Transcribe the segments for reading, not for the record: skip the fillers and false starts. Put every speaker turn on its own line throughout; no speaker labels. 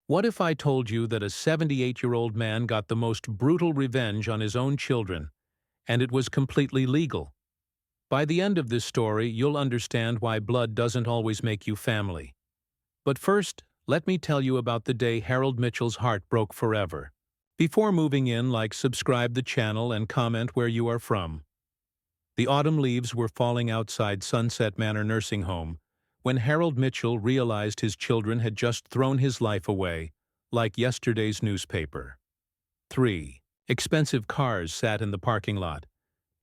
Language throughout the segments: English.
What if I told you that a 78-year-old man got the most brutal revenge on his own children, and it was completely legal? By the end of this story, you'll understand why blood doesn't always make you family. But first, let me tell you about the day Harold Mitchell's heart broke forever. Before moving in, subscribe the channel and comment where you are from. The autumn leaves were falling outside Sunset Manor Nursing Home when Harold Mitchell realized his children had just thrown his life away, like yesterday's newspaper. 3. Expensive cars sat in the parking lot.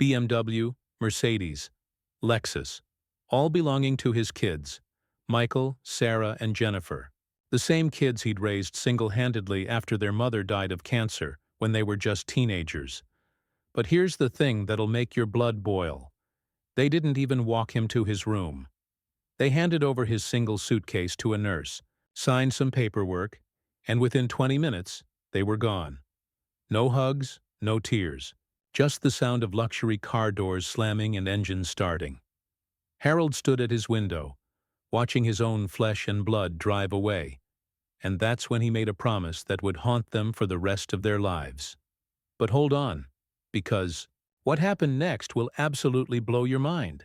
BMW, Mercedes, Lexus, all belonging to his kids, Michael, Sarah, and Jennifer. The same kids he'd raised single-handedly after their mother died of cancer when they were just teenagers. But here's the thing that'll make your blood boil. They didn't even walk him to his room. They handed over his single suitcase to a nurse, signed some paperwork, and within 20 minutes, they were gone. No hugs, no tears, just the sound of luxury car doors slamming and engines starting. Harold stood at his window, watching his own flesh and blood drive away, and that's when he made a promise that would haunt them for the rest of their lives. But hold on, because what happened next will absolutely blow your mind.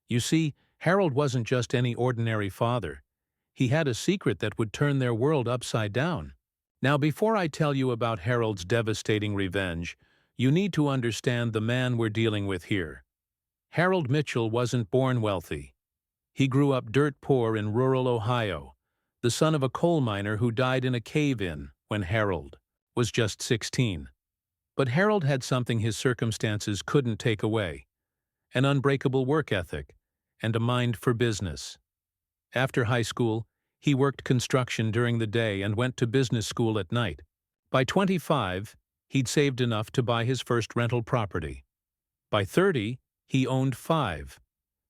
You see, Harold wasn't just any ordinary father. He had a secret that would turn their world upside down. Now, before I tell you about Harold's devastating revenge, you need to understand the man we're dealing with here. Harold Mitchell wasn't born wealthy. He grew up dirt poor in rural Ohio, the son of a coal miner who died in a cave-in when Harold was just 16. But Harold had something his circumstances couldn't take away: an unbreakable work ethic and a mind for business. After high school, he worked construction during the day and went to business school at night. By 25, he'd saved enough to buy his first rental property. By 30, he owned 5.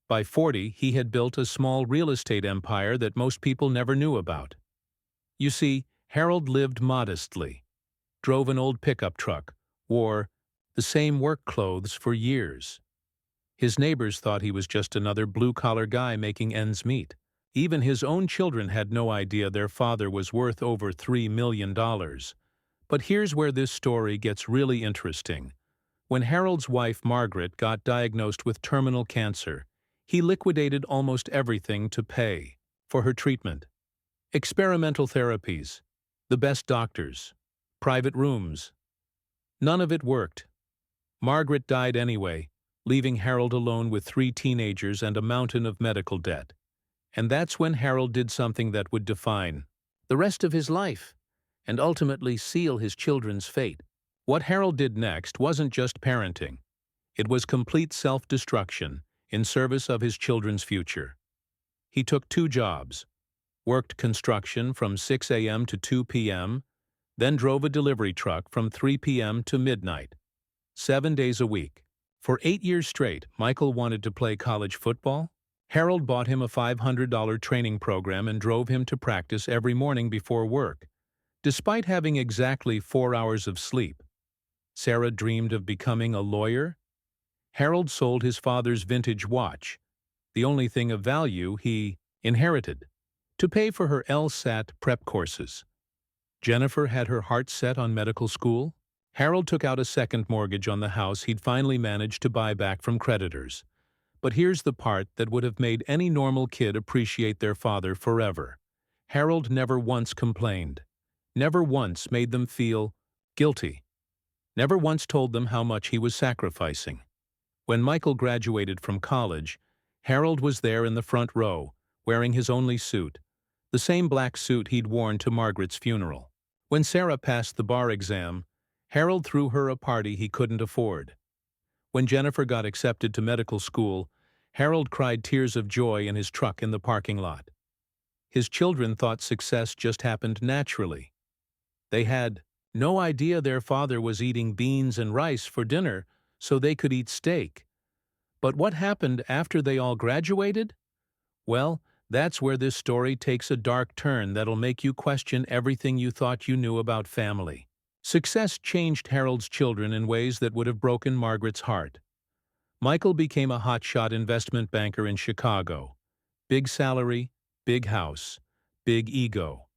By 40, he had built a small real estate empire that most people never knew about. You see, Harold lived modestly, drove an old pickup truck, wore the same work clothes for years. His neighbors thought he was just another blue-collar guy making ends meet. Even his own children had no idea their father was worth over $3 million. But here's where this story gets really interesting. When Harold's wife, Margaret, got diagnosed with terminal cancer, he liquidated almost everything to pay for her treatment. Experimental therapies, the best doctors, private rooms. None of it worked. Margaret died anyway, leaving Harold alone with 3 teenagers and a mountain of medical debt. And that's when Harold did something that would define the rest of his life and ultimately seal his children's fate. What Harold did next wasn't just parenting. It was complete self-destruction in service of his children's future. He took 2 jobs, worked construction from 6 a.m. to 2 p.m., then drove a delivery truck from 3 p.m. to midnight, 7 days a week. For 8 years straight, Michael wanted to play college football. Harold bought him a $500 training program and drove him to practice every morning before work. Despite having exactly 4 hours of sleep, Sarah dreamed of becoming a lawyer. Harold sold his father's vintage watch, the only thing of value he inherited, to pay for her LSAT prep courses. Jennifer had her heart set on medical school. Harold took out a second mortgage on the house he'd finally managed to buy back from creditors. But here's the part that would have made any normal kid appreciate their father forever. Harold never once complained, never once made them feel guilty, never once told them how much he was sacrificing. When Michael graduated from college, Harold was there in the front row, wearing his only suit, the same black suit he'd worn to Margaret's funeral. When Sarah passed the bar exam, Harold threw her a party he couldn't afford. When Jennifer got accepted to medical school, Harold cried tears of joy in his truck in the parking lot. His children thought success just happened naturally. They had no idea their father was eating beans and rice for dinner so they could eat steak. But what happened after they all graduated? Well, that's where this story takes a dark turn that'll make you question everything you thought you knew about family. Success changed Harold's children in ways that would have broken Margaret's heart. Michael became a hotshot investment banker in Chicago. Big salary, big house, big ego.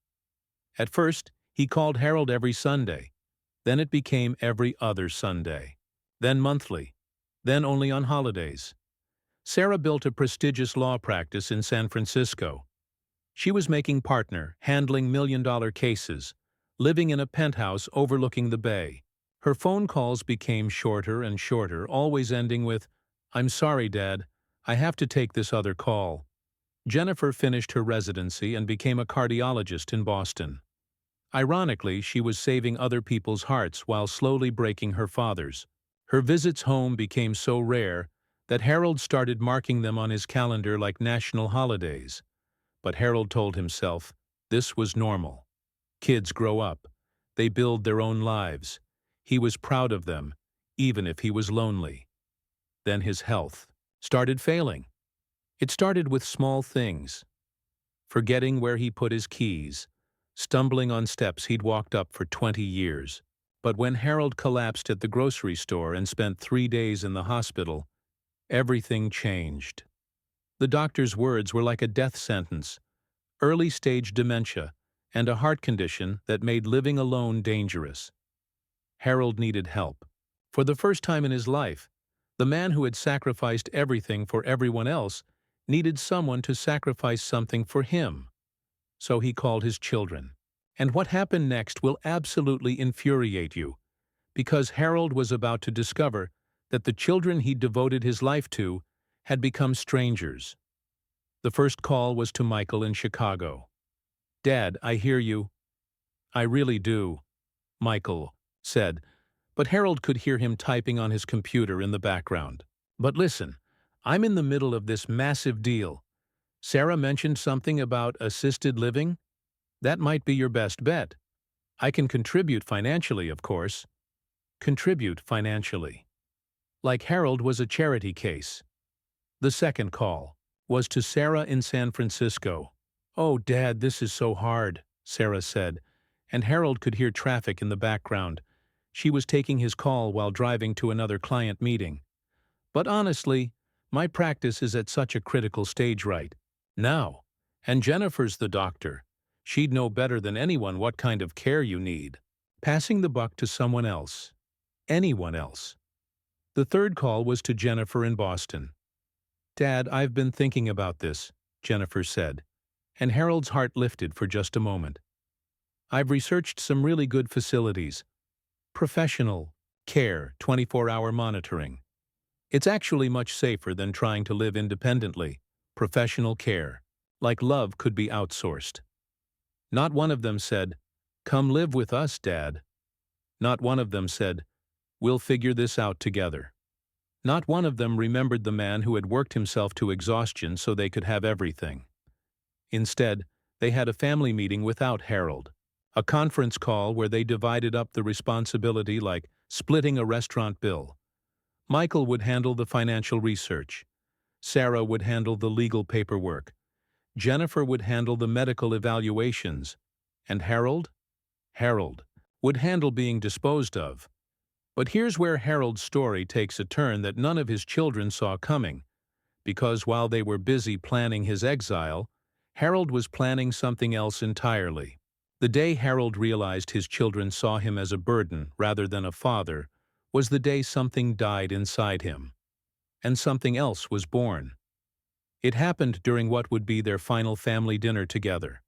At first, He called Harold every Sunday. Then it became every other Sunday. Then monthly. Then only on holidays. Sarah built a prestigious law practice in San Francisco. She was making partner, handling million-dollar cases, living in a penthouse overlooking the bay. Her phone calls became shorter and shorter, always ending with, "I'm sorry, Dad. I have to take this other call." Jennifer finished her residency and became a cardiologist in Boston. Ironically, she was saving other people's hearts while slowly breaking her father's. Her visits home became so rare that Harold started marking them on his calendar like national holidays. But Harold told himself this was normal. Kids grow up. They build their own lives. He was proud of them, even if he was lonely. Then his health started failing. It started with small things. Forgetting where he put his keys, stumbling on steps he'd walked up for 20 years. But when Harold collapsed at the grocery store and spent 3 days in the hospital, everything changed. The doctor's words were like a death sentence: early-stage dementia and a heart condition that made living alone dangerous. Harold needed help. For the first time in his life, the man who had sacrificed everything for everyone else needed someone to sacrifice something for him. So he called his children. And what happened next will absolutely infuriate you, because Harold was about to discover that the children he devoted his life to had become strangers. The first call was to Michael in Chicago. "Dad, I hear you." "I really do," Michael said, but Harold could hear him typing on his computer in the background. "But listen, I'm in the middle of this massive deal. Sarah mentioned something about assisted living. That might be your best bet. I can contribute financially, of course." Contribute financially. Like Harold was a charity case. The second call was to Sarah in San Francisco. "Oh, Dad, this is so hard," Sarah said, and Harold could hear traffic in the background. She was taking his call while driving to another client meeting. "But honestly, my practice is at such a critical stage right now. And Jennifer's the doctor. She'd know better than anyone what kind of care you need." Passing the buck to someone else. Anyone else. The third call was to Jennifer in Boston. "Dad, I've been thinking about this," Jennifer said, and Harold's heart lifted for just a moment. "I've researched some really good facilities. Professional care, 24-hour monitoring. It's actually much safer than trying to live independently. Professional care. Like love could be outsourced." Not one of them said, "Come live with us, Dad." Not one of them said, "We'll figure this out together." Not one of them remembered the man who had worked himself to exhaustion so they could have everything. Instead, they had a family meeting without Harold. A conference call where they divided up the responsibility like splitting a restaurant bill. Michael would handle the financial research. Sarah would handle the legal paperwork. Jennifer would handle the medical evaluations. And Harold? Harold would handle being disposed of. But here's where Harold's story takes a turn that none of his children saw coming, because while they were busy planning his exile, Harold was planning something else entirely. The day Harold realized his children saw him as a burden rather than a father was the day something died inside him. And something else was born. It happened during what would be their final family dinner together.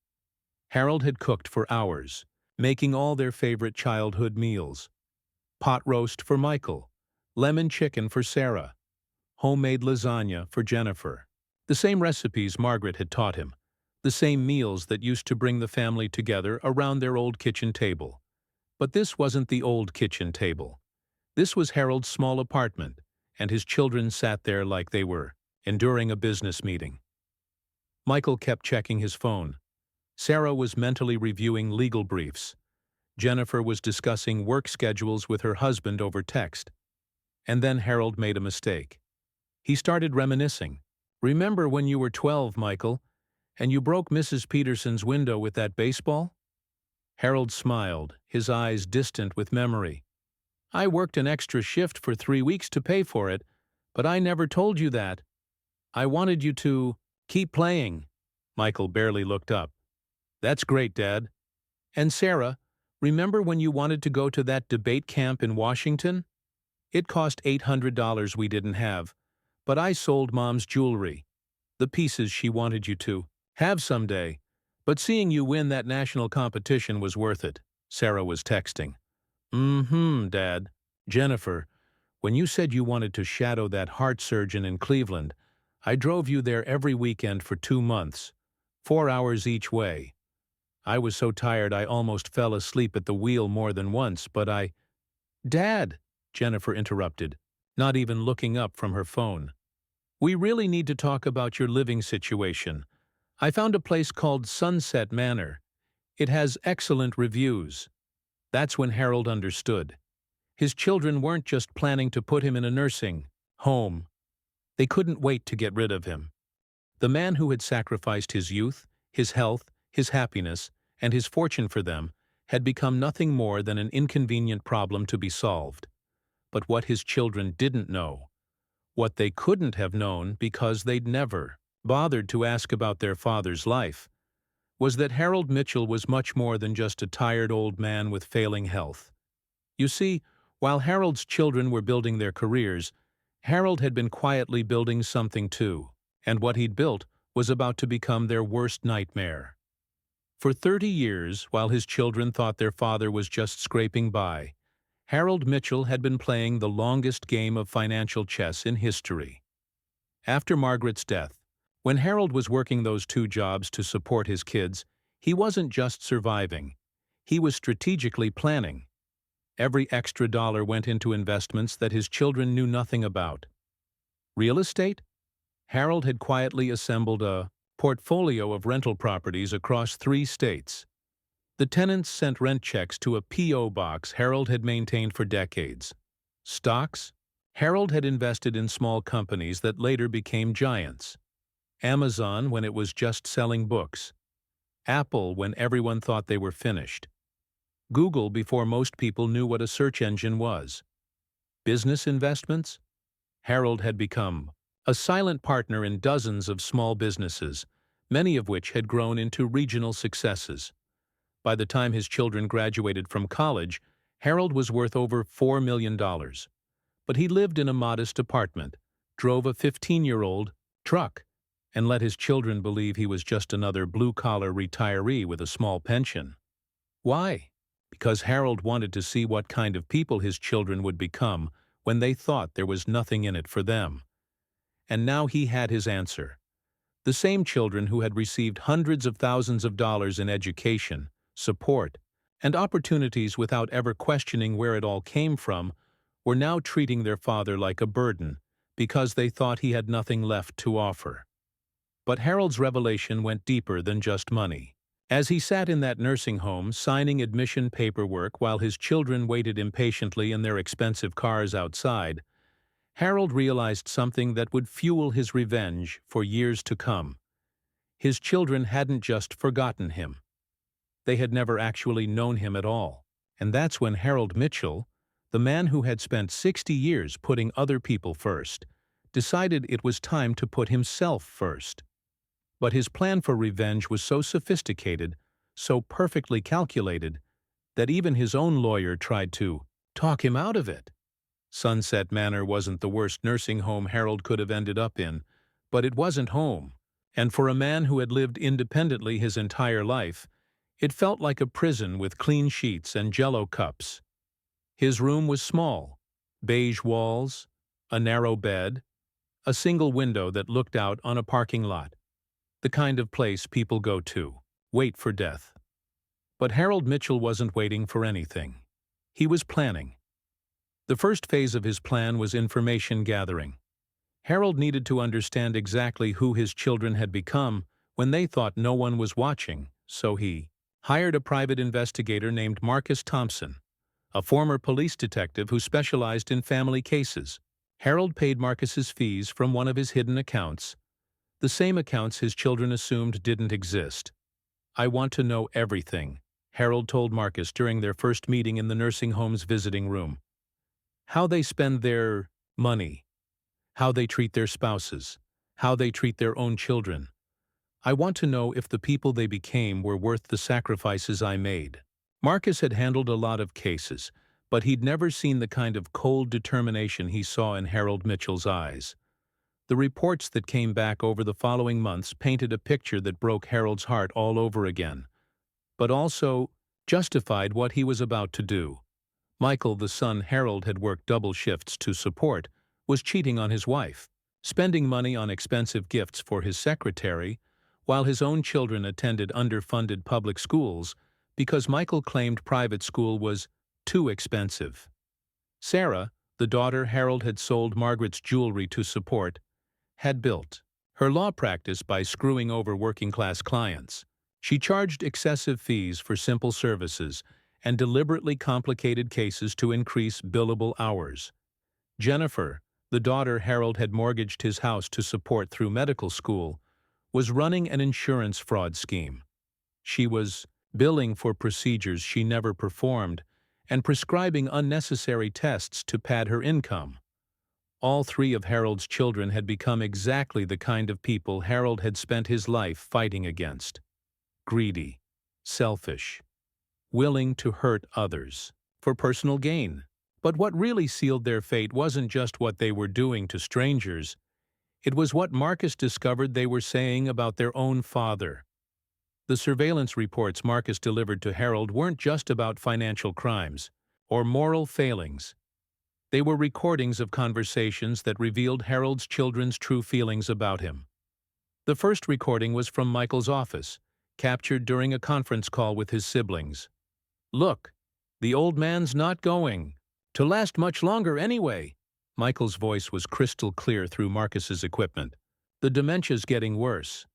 Harold had cooked for hours, making all their favorite childhood meals. Pot roast for Michael, lemon chicken for Sarah, homemade lasagna for Jennifer. The same recipes Margaret had taught him, the same meals that used to bring the family together around their old kitchen table. But this wasn't the old kitchen table. This was Harold's small apartment, and his children sat there like they were enduring a business meeting. Michael kept checking his phone. Sarah was mentally reviewing legal briefs. Jennifer was discussing work schedules with her husband over text. And then Harold made a mistake. He started reminiscing. "Remember when you were 12, Michael, and you broke Mrs. Peterson's window with that baseball?" Harold smiled, his eyes distant with memory. "I worked an extra shift for 3 weeks to pay for it, but I never told you that. I wanted you to keep playing." Michael barely looked up. "That's great, Dad." "And Sarah, Remember when you wanted to go to that debate camp in Washington? It cost $800 we didn't have, but I sold Mom's jewelry, the pieces she wanted you to have someday. But seeing you win that national competition was worth it, Sarah was texting. Dad. Jennifer, when you said you wanted to shadow that heart surgeon in Cleveland, I drove you there every weekend for 2 months, 4 hours each way. I was so tired I almost fell asleep at the wheel more than once, but Dad, Jennifer interrupted, not even looking up from her phone. We really need to talk about your living situation. I found a place called Sunset Manor. It has excellent reviews. That's when Harold understood. His children weren't just planning to put him in a nursing home. They couldn't wait to get rid of him. The man who had sacrificed his youth, his health, his happiness, and his fortune for them had become nothing more than an inconvenient problem to be solved. But what his children didn't know, what they couldn't have known because they'd never bothered to ask about their father's life, was that Harold Mitchell was much more than just a tired old man with failing health. You see, while Harold's children were building their careers, Harold had been quietly building something too, and what he'd built was about to become their worst nightmare. For 30 years, while his children thought their father was just scraping by, Harold Mitchell had been playing the longest game of financial chess in history. After Margaret's death, when Harold was working those 2 jobs to support his kids, he wasn't just surviving. He was strategically planning. Every extra dollar went into investments that his children knew nothing about. Real estate? Harold had quietly assembled a portfolio of rental properties across 3 states. The tenants sent rent checks to a P.O. box Harold had maintained for decades. Stocks? Harold had invested in small companies that later became giants. Amazon when it was just selling books. Apple when everyone thought they were finished. Google before most people knew what a search engine was. Business investments? Harold had become a silent partner in dozens of small businesses, many of which had grown into regional successes. By the time his children graduated from college, Harold was worth over $4 million. But he lived in a modest apartment, drove a 15-year-old truck, and let his children believe he was just another blue-collar retiree with a small pension. Why? Because Harold wanted to see what kind of people his children would become when they thought there was nothing in it for them. And now he had his answer. The same children who had received hundreds of thousands of dollars in education, support, and opportunities without ever questioning where it all came from were now treating their father like a burden because they thought he had nothing left to offer. But Harold's revelation went deeper than just money. As he sat in that nursing home signing admission paperwork while his children waited impatiently in their expensive cars outside, Harold realized something that would fuel his revenge for years to come. His children hadn't just forgotten him. They had never actually known him at all. And that's when Harold Mitchell, the man who had spent 60 years putting other people first, decided it was time to put himself first. But his plan for revenge was so sophisticated, so perfectly calculated, that even his own lawyer tried to talk him out of it. Sunset Manor wasn't the worst nursing home Harold could have ended up in, but it wasn't home. And for a man who had lived independently his entire life, it felt like a prison with clean sheets and Jell-O cups. His room was small, beige walls, a narrow bed, a single window that looked out on a parking lot. The kind of place people go to, wait for death. But Harold Mitchell wasn't waiting for anything. He was planning. The first phase of his plan was information gathering. Harold needed to understand exactly who his children had become when they thought no one was watching, so he hired a private investigator named Marcus Thompson, a former police detective who specialized in family cases. Harold paid Marcus's fees from one of his hidden accounts, the same accounts his children assumed didn't exist. "I want to know everything," Harold told Marcus during their first meeting in the nursing home's visiting room. "How they spend their money, how they treat their spouses, how they treat their own children. I want to know if the people they became were worth the sacrifices I made." Marcus had handled a lot of cases, but he'd never seen the kind of cold determination he saw in Harold Mitchell's eyes. The reports that came back over the following months painted a picture that broke Harold's heart all over again, but also justified what he was about to do. Michael, the son Harold had worked double shifts to support, was cheating on his wife, spending money on expensive gifts for his secretary, while his own children attended underfunded public schools because Michael claimed private school was too expensive. Sarah, the daughter Harold had sold Margaret's jewelry to support, had built her law practice by screwing over working-class clients. She charged excessive fees for simple services and deliberately complicated cases to increase billable hours. Jennifer, the daughter Harold had mortgaged his house to support through medical school, was running an insurance fraud scheme. She was billing for procedures she never performed and prescribing unnecessary tests to pad her income. All three of Harold's children had become exactly the kind of people Harold had spent his life fighting against. Greedy, selfish, willing to hurt others for personal gain. But what really sealed their fate wasn't just what they were doing to strangers. It was what Marcus discovered they were saying about their own father. The surveillance reports Marcus delivered to Harold weren't just about financial crimes or moral failings. They were recordings of conversations that revealed Harold's children's true feelings about him. The first recording was from Michael's office, captured during a conference call with his siblings. "Look, the old man's not going to last much longer anyway." Michael's voice was crystal clear through Marcus's equipment. "The dementia's getting worse.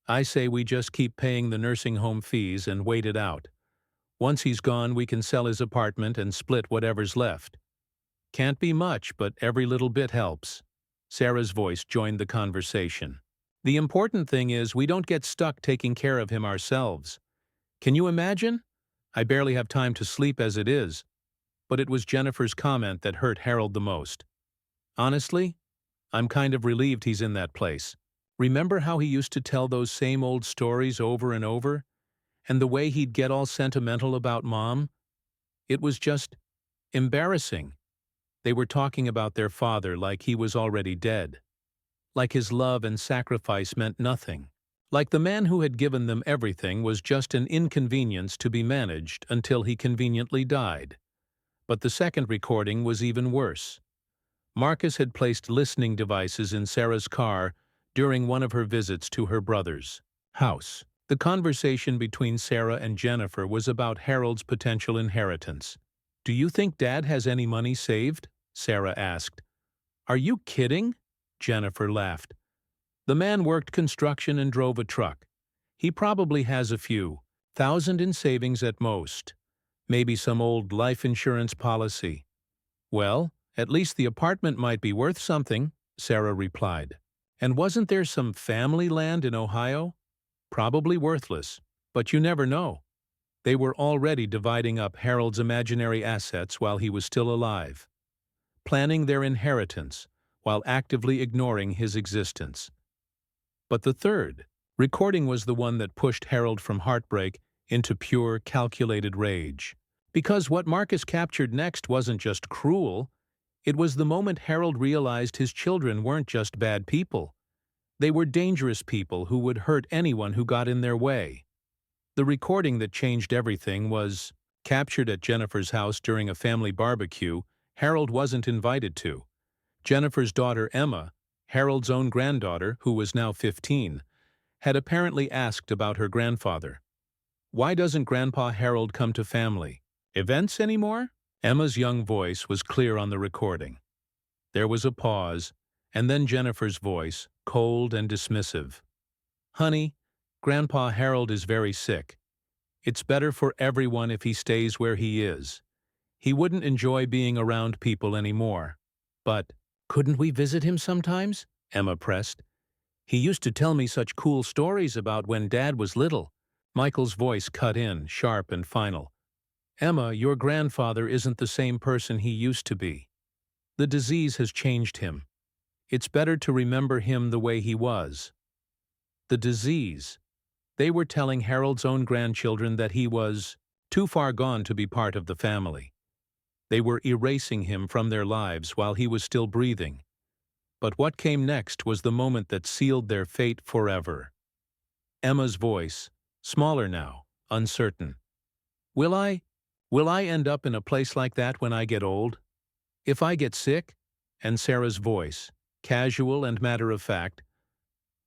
I say we just keep paying the nursing home fees and wait it out. Once he's gone, we can sell his apartment and split whatever's left. Can't be much, but every little bit helps." Sarah's voice joined the conversation. "The important thing is we don't get stuck taking care of him ourselves. Can you imagine? I barely have time to sleep as it is." But it was Jennifer's comment that hurt Harold the most. "Honestly, I'm kind of relieved he's in that place. Remember how he used to tell those same old stories over and over? And the way he'd get all sentimental about Mom? It was just embarrassing." They were talking about their father like he was already dead. Like his love and sacrifice meant nothing. Like the man who had given them everything was just an inconvenience to be managed until he conveniently died. But the second recording was even worse. Marcus had placed listening devices in Sarah's car during one of her visits to her brother's house. The conversation between Sarah and Jennifer was about Harold's potential inheritance. "Do you think Dad has any money saved?" Sarah asked. "Are you kidding?" Jennifer laughed. "The man worked construction and drove a truck. He probably has a few thousand in savings at most. Maybe some old life insurance policy." "Well, at least the apartment might be worth something," Sarah replied. "And wasn't there some family land in Ohio? Probably worthless, but you never know." They were already dividing up Harold's imaginary assets while he was still alive, planning their inheritance while actively ignoring his existence. But the third recording was the one that pushed Harold from heartbreak into pure, calculated rage. Because what Marcus captured next wasn't just cruel, it was the moment Harold realized his children weren't just bad people. They were dangerous people who would hurt anyone who got in their way. The recording that changed everything was captured at Jennifer's house during a family barbecue Harold wasn't invited to. Jennifer's daughter Emma, Harold's own granddaughter, who was now 15, had apparently asked about her grandfather. "Why doesn't Grandpa Harold come to family events anymore?" Emma's young voice was clear on the recording. There was a pause, and then Jennifer's voice, cold and dismissive. "Honey, Grandpa Harold is very sick. It's better for everyone if he stays where he is. He wouldn't enjoy being around people anymore." "But couldn't we visit him sometimes?" Emma pressed. "He used to tell me such cool stories about when Dad was little." Michael's voice cut in, sharp and final. "Emma, your grandfather isn't the same person he used to be. The disease has changed him. It's better to remember him the way he was." The disease. They were telling Harold's own grandchildren that he was too far gone to be part of the family. They were erasing him from their lives while he was still breathing. But what came next was the moment that sealed their fate forever. Emma's voice, smaller now, uncertain. Will I? Will I end up in a place like that when I get old? If I get sick? And Sarah's voice, casual and matter-of-fact.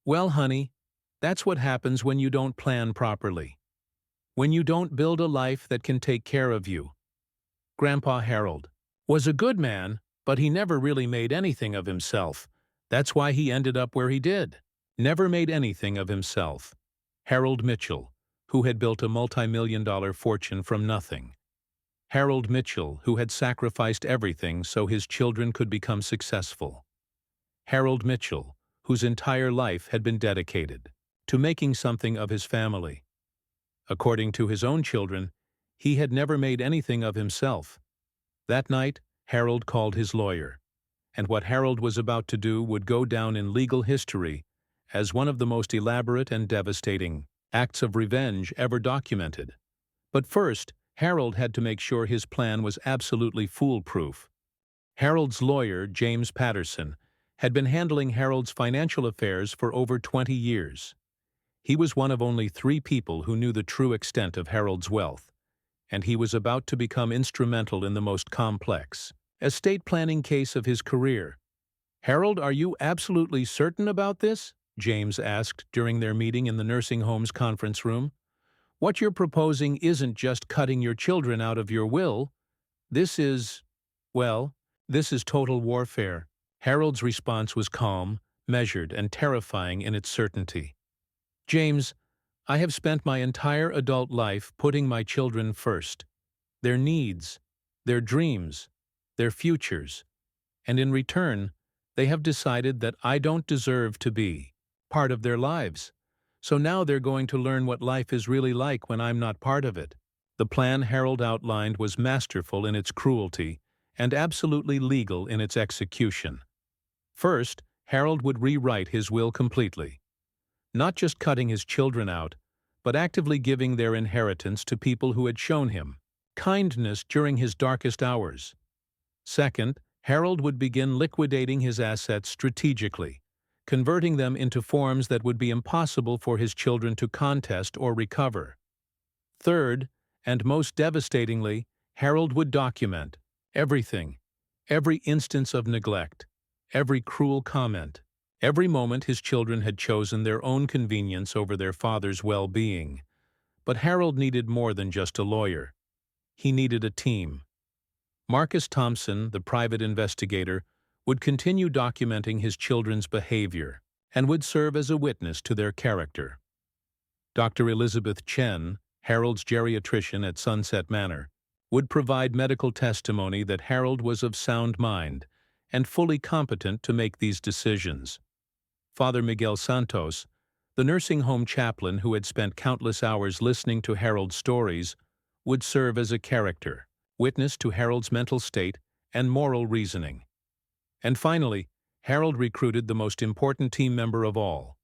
Well, honey, that's what happens when you don't plan properly. When you don't build a life that can take care of you. Grandpa Harold was a good man, but he never really made anything of himself. That's why he ended up where he did. Never made anything of himself. Harold Mitchell, who had built a multi-million-dollar fortune from nothing. Harold Mitchell, who had sacrificed everything so his children could become successful. Harold Mitchell, whose entire life had been dedicated to making something of his family. According to his own children, he had never made anything of himself. That night, Harold called his lawyer, and what Harold was about to do would go down in legal history as one of the most elaborate and devastating acts of revenge ever documented. But first, Harold had to make sure his plan was absolutely foolproof. Harold's lawyer, James Patterson, had been handling Harold's financial affairs for over 20 years. He was one of only 3 people who knew the true extent of Harold's wealth, and he was about to become instrumental in the most complex estate planning case of his career. "Harold, are you absolutely certain about this?" James asked during their meeting in the nursing home's conference room. "What you're proposing isn't just cutting your children out of your will. This is, well, this is total warfare." Harold's response was calm, measured, and terrifying in its certainty. "James, I have spent my entire adult life putting my children first. Their needs, their dreams, their futures, and in return, they have decided that I don't deserve to be part of their lives. So now they're going to learn what life is really like when I'm not part of it." The plan Harold outlined was masterful in its cruelty and absolutely legal in its execution. First, Harold would rewrite his will completely. Not just cutting his children out, but actively giving their inheritance to people who had shown him kindness during his darkest hours. Second, Harold would begin liquidating his assets strategically, converting them into forms that would be impossible for his children to contest or recover. Third, and most devastatingly, Harold would document everything, every instance of neglect, every cruel comment, every moment his children had chosen their own convenience over their father's well-being. But Harold needed more than just a lawyer. He needed a team. Marcus Thompson, the private investigator, would continue documenting his children's behavior and would serve as a witness to their character. Dr. Elizabeth Chen, Harold's geriatrician at Sunset Manor, would provide medical testimony that Harold was of sound mind and fully competent to make these decisions. Father Miguel Santos, the nursing home chaplain who had spent countless hours listening to Harold's stories, would serve as a character, witness to Harold's mental state and moral reasoning. And finally, Harold recruited the most important team member of all,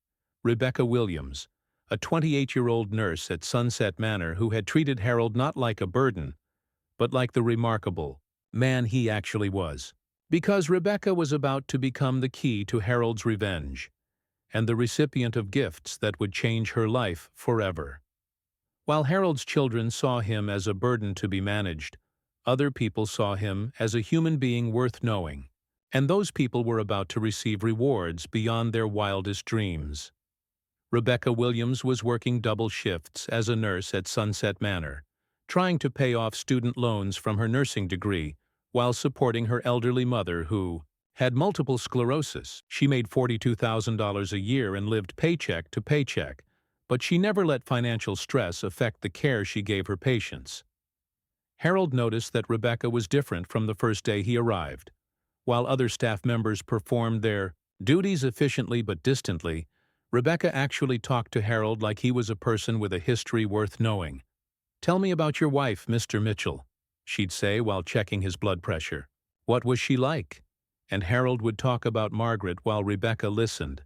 Rebecca Williams, a 28-year-old nurse at Sunset Manor who had treated Harold not like a burden, but like the remarkable man he actually was. Because Rebecca was about to become the key to Harold's revenge, and the recipient of gifts that would change her life forever. While Harold's children saw him as a burden to be managed, other people saw him as a human being worth knowing, and those people were about to receive rewards beyond their wildest dreams. Rebecca Williams was working double shifts as a nurse at Sunset Manor, trying to pay off student loans from her nursing degree while supporting her elderly mother who had multiple sclerosis. She made $42,000 a year and lived paycheck to paycheck, but she never let financial stress affect the care she gave her patients. Harold noticed that Rebecca was different from the first day he arrived. While other staff members performed their duties efficiently but distantly, Rebecca actually talked to Harold like he was a person with a history worth knowing. "Tell me about your wife, Mr. Mitchell," she'd say while checking his blood pressure. "What was she like?" And Harold would talk about Margaret while Rebecca listened,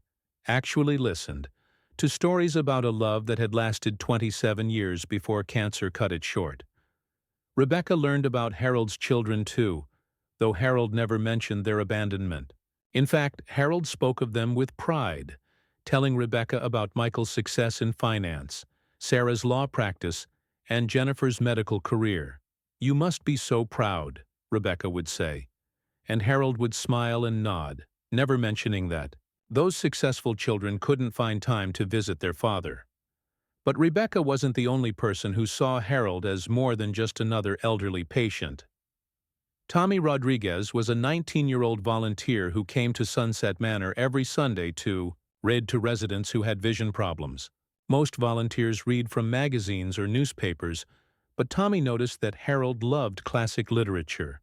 actually listened, to stories about a love that had lasted 27 years before cancer cut it short. Rebecca learned about Harold's children too, though Harold never mentioned their abandonment. In fact, Harold spoke of them with pride, telling Rebecca about Michael's success in finance, Sarah's law practice, and Jennifer's medical career. "You must be so proud," Rebecca would say, and Harold would smile and nod, never mentioning that those successful children couldn't find time to visit their father. But Rebecca wasn't the only person who saw Harold as more than just another elderly patient. Tommy Rodriguez was a 19-year-old volunteer who came to Sunset Manor every Sunday to read to residents who had vision problems. Most volunteers read from magazines or newspapers, but Tommy noticed that Harold loved classic literature.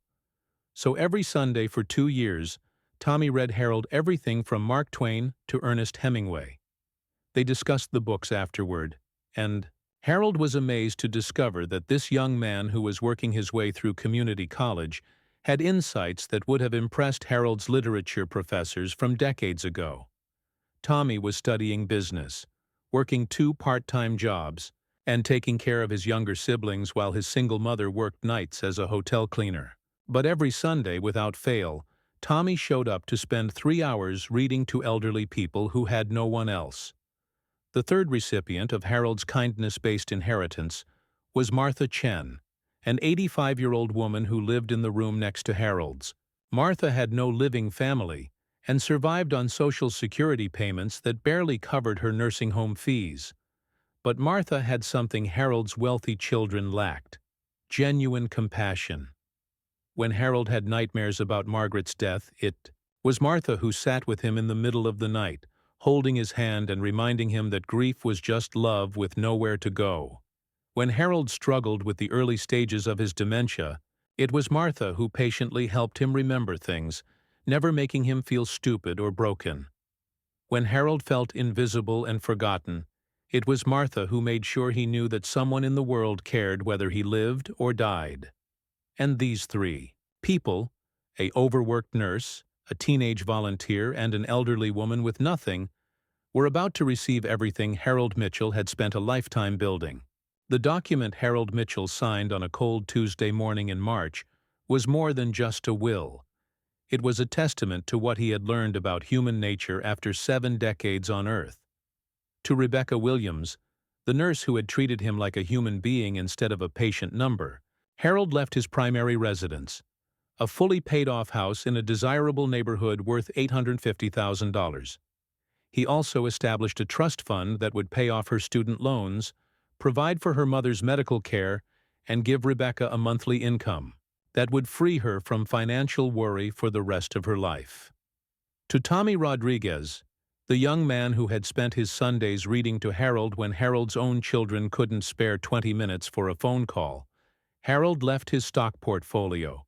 So every Sunday for 2 years, Tommy read Harold everything from Mark Twain to Ernest Hemingway. They discussed the books afterward, and Harold was amazed to discover that this young man who was working his way through community college had insights that would have impressed Harold's literature professors from decades ago. Tommy was studying business, working 2 part-time jobs, and taking care of his younger siblings while his single mother worked nights as a hotel cleaner. But every Sunday, without fail, Tommy showed up to spend 3 hours reading to elderly people who had no one else. The third recipient of Harold's kindness-based inheritance was Martha Chen, an 85-year-old woman who lived in the room next to Harold's. Martha had no living family and survived on Social Security payments that barely covered her nursing home fees. But Martha had something Harold's wealthy children lacked: genuine compassion. When Harold had nightmares about Margaret's death, it was Martha who sat with him in the middle of the night, holding his hand and reminding him that grief was just love with nowhere to go. When Harold struggled with the early stages of his dementia, it was Martha who patiently helped him remember things, never making him feel stupid or broken. When Harold felt invisible and forgotten, it was Martha who made sure he knew that someone in the world cared whether he lived or died. And these 3 people, an overworked nurse, a teenage volunteer, and an elderly woman with nothing, were about to receive everything Harold Mitchell had spent a lifetime building. The document Harold Mitchell signed on a cold Tuesday morning in March was more than just a will. It was a testament to what he had learned about human nature after 7 decades on Earth. To Rebecca Williams, the nurse who had treated him like a human being instead of a patient number, Harold left his primary residence, a fully paid-off house in a desirable neighborhood worth $850,000. He also established a trust fund that would pay off her student loans, provide for her mother's medical care, and give Rebecca a monthly income that would free her from financial worry for the rest of her life. To Tommy Rodriguez, the young man who had spent his Sundays reading to Harold when Harold's own children couldn't spare 20 minutes for a phone call, Harold left his stock portfolio,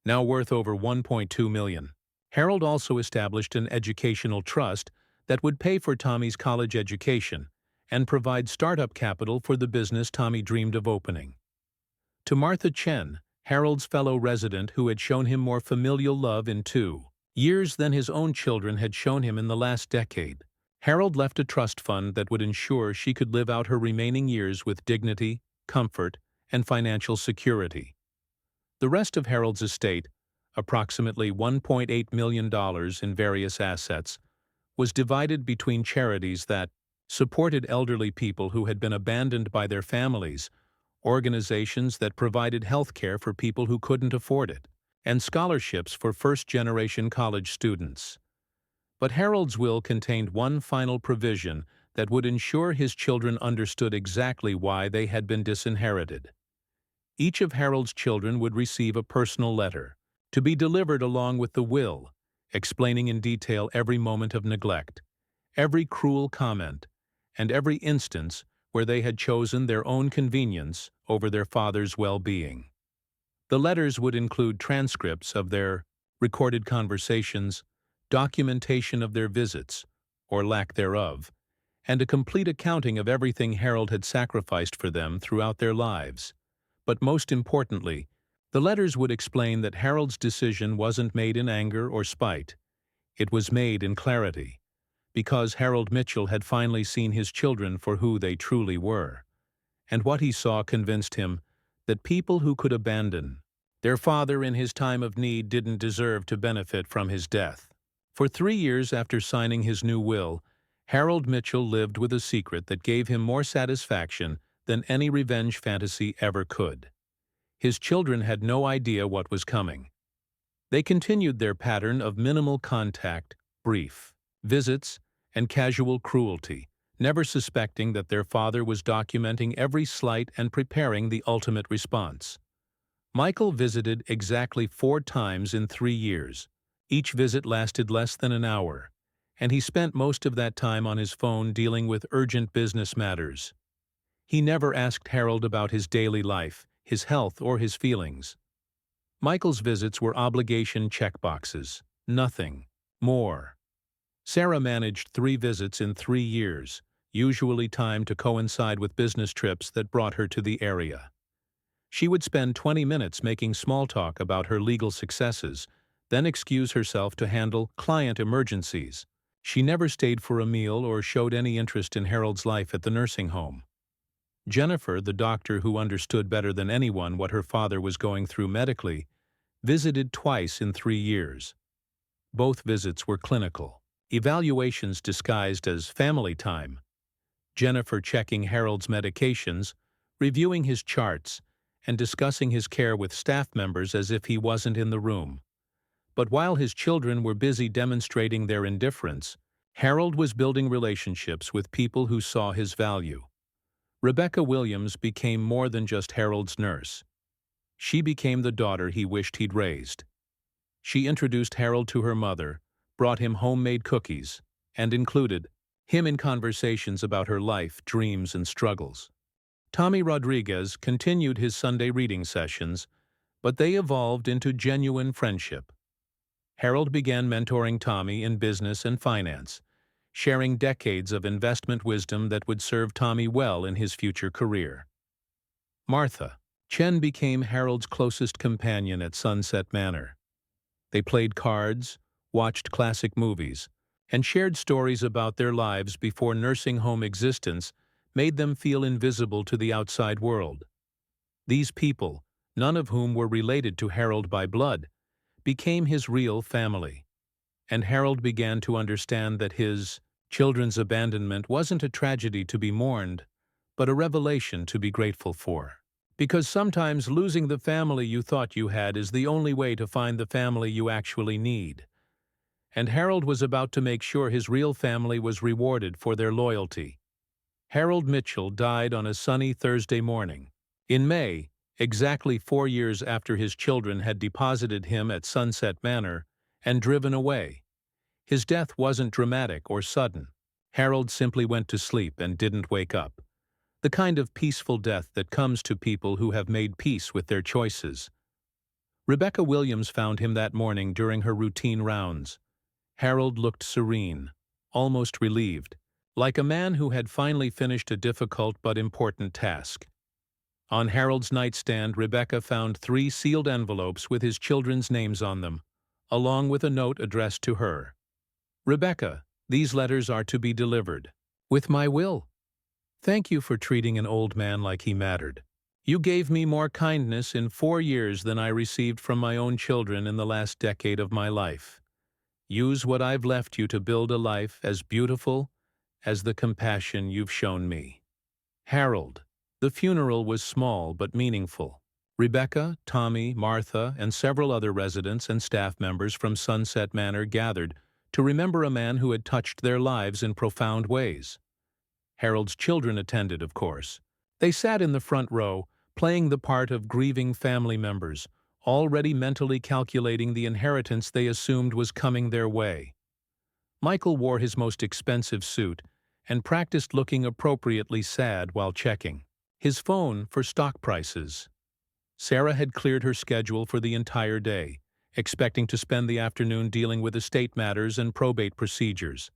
now worth over $1.2 million. Harold also established an educational trust that would pay for Tommy's college education and provide startup capital for the business Tommy dreamed of opening. To Martha Chen, Harold's fellow resident who had shown him more familial love in 2 years than his own children had shown him in the last decade, Harold left a trust fund that would ensure she could live out her remaining years with dignity, comfort, and financial security. The rest of Harold's estate, approximately $1.8 million in various assets, was divided between charities that supported elderly people who had been abandoned by their families, organizations that provided health care for people who couldn't afford it, and scholarships for first-generation college students. But Harold's will contained one final provision that would ensure his children understood exactly why they had been disinherited. Each of Harold's children would receive a personal letter, to be delivered along with the will, explaining in detail every moment of neglect, every cruel comment, and every instance where they had chosen their own convenience over their father's well-being. The letters would include transcripts of their recorded conversations, documentation of their visits, or lack thereof, and a complete accounting of everything Harold had sacrificed for them throughout their lives. But most importantly, the letters would explain that Harold's decision wasn't made in anger or spite. It was made in clarity, because Harold Mitchell had finally seen his children for who they truly were. And what he saw convinced him that people who could abandon their father in his time of need didn't deserve to benefit from his death. For 3 years after signing his new will, Harold Mitchell lived with a secret that gave him more satisfaction than any revenge fantasy ever could. His children had no idea what was coming. They continued their pattern of minimal contact, brief visits, and casual cruelty, never suspecting that their father was documenting every slight and preparing the ultimate response. Michael visited exactly 4 times in 3 years. Each visit lasted less than an hour, and he spent most of that time on his phone dealing with urgent business matters. He never asked Harold about his daily life, his health, or his feelings. Michael's visits were obligation checkboxes, nothing more. Sarah managed 3 visits in 3 years, usually timed to coincide with business trips that brought her to the area. She would spend 20 minutes making small talk about her legal successes, then excuse herself to handle client emergencies. She never stayed for a meal or showed any interest in Harold's life at the nursing home. Jennifer, the doctor who understood better than anyone what her father was going through medically, visited twice in 3 years. Both visits were clinical, evaluations disguised as family time. Jennifer checking Harold's medications, reviewing his charts, and discussing his care with staff members as if he wasn't in the room. But while his children were busy demonstrating their indifference, Harold was building relationships with people who saw his value. Rebecca Williams became more than just Harold's nurse. She became the daughter he wished he'd raised. She introduced Harold to her mother, brought him homemade cookies, and included him in conversations about her life, dreams, and struggles. Tommy Rodriguez continued his Sunday reading sessions, but they evolved into genuine friendship. Harold began mentoring Tommy in business and finance, sharing decades of investment wisdom that would serve Tommy well in his future career. Martha Chen became Harold's closest companion at Sunset Manor. They played cards, watched classic movies, and shared stories about their lives before nursing home existence made them feel invisible to the outside world. These people, none of whom were related to Harold by blood, became his real family. And Harold began to understand that his children's abandonment wasn't a tragedy to be mourned, but a revelation to be grateful for. Because sometimes losing the family you thought you had is the only way to find the family you actually need. And Harold was about to make sure his real family was rewarded for their loyalty. Harold Mitchell died on a sunny Thursday morning. In May, exactly 4 years after his children had deposited him at Sunset Manor and driven away. His death wasn't dramatic or sudden. Harold simply went to sleep and didn't wake up. The kind of peaceful death that comes to people who have made peace with their choices. Rebecca Williams found him that morning during her routine rounds. Harold looked serene, almost relieved, like a man who had finally finished a difficult but important task. On Harold's nightstand, Rebecca found 3 sealed envelopes with his children's names on them, along with a note addressed to her. Rebecca, these letters are to be delivered. With my will. Thank you for treating an old man like he mattered. You gave me more kindness in 4 years than I received from my own children in the last decade of my life. Use what I've left you to build a life as beautiful as the compassion you've shown me. Harold. The funeral was small but meaningful. Rebecca, Tommy, Martha, and several other residents and staff members from Sunset Manor gathered to remember a man who had touched their lives in profound ways. Harold's children attended, of course. They sat in the front row, playing the part of grieving family members, already mentally calculating the inheritance they assumed was coming their way. Michael wore his most expensive suit and practiced looking appropriately sad while checking his phone for stock prices. Sarah had cleared her schedule for the entire day, expecting to spend the afternoon dealing with estate matters and probate procedures.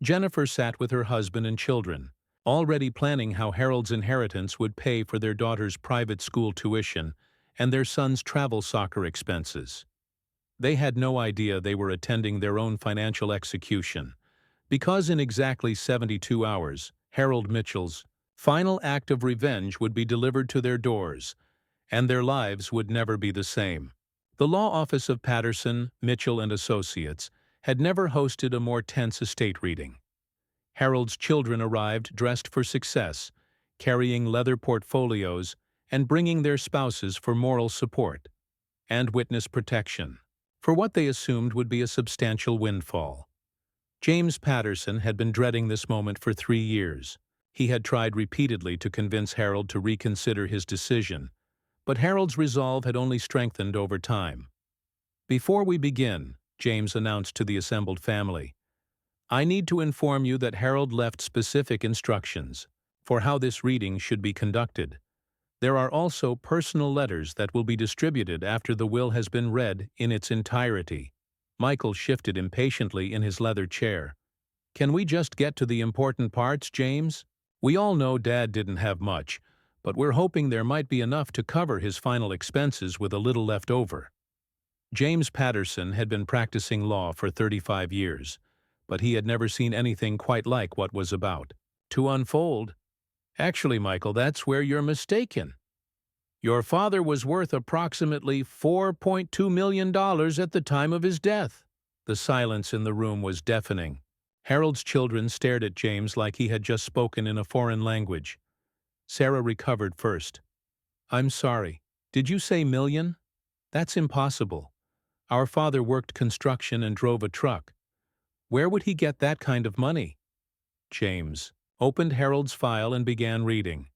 Jennifer sat with her husband and children, already planning how Harold's inheritance would pay for their daughter's private school tuition and their son's travel soccer expenses. They had no idea they were attending their own financial execution, because in exactly 72 hours, Harold Mitchell's final act of revenge would be delivered to their doors, and their lives would never be the same. The law office of Patterson, Mitchell and Associates had never hosted a more tense estate reading. Harold's children arrived dressed for success, carrying leather portfolios and bringing their spouses for moral support and witness protection, for what they assumed would be a substantial windfall. James Patterson had been dreading this moment for 3 years. He had tried repeatedly to convince Harold to reconsider his decision, but Harold's resolve had only strengthened over time. "Before we begin," James announced to the assembled family, "I need to inform you that Harold left specific instructions for how this reading should be conducted. There are also personal letters that will be distributed after the will has been read in its entirety." Michael shifted impatiently in his leather chair. "Can we just get to the important parts, James? We all know Dad didn't have much, but we're hoping there might be enough to cover his final expenses with a little left over." James Patterson had been practicing law for 35 years, but he had never seen anything quite like what was about to unfold. "Actually, Michael, that's where you're mistaken. Your father was worth approximately $4.2 million at the time of his death." The silence in the room was deafening. Harold's children stared at James like he had just spoken in a foreign language. Sarah recovered first. "I'm sorry. Did you say million? That's impossible. Our father worked construction and drove a truck. Where would he get that kind of money?" James opened Harold's file and began reading.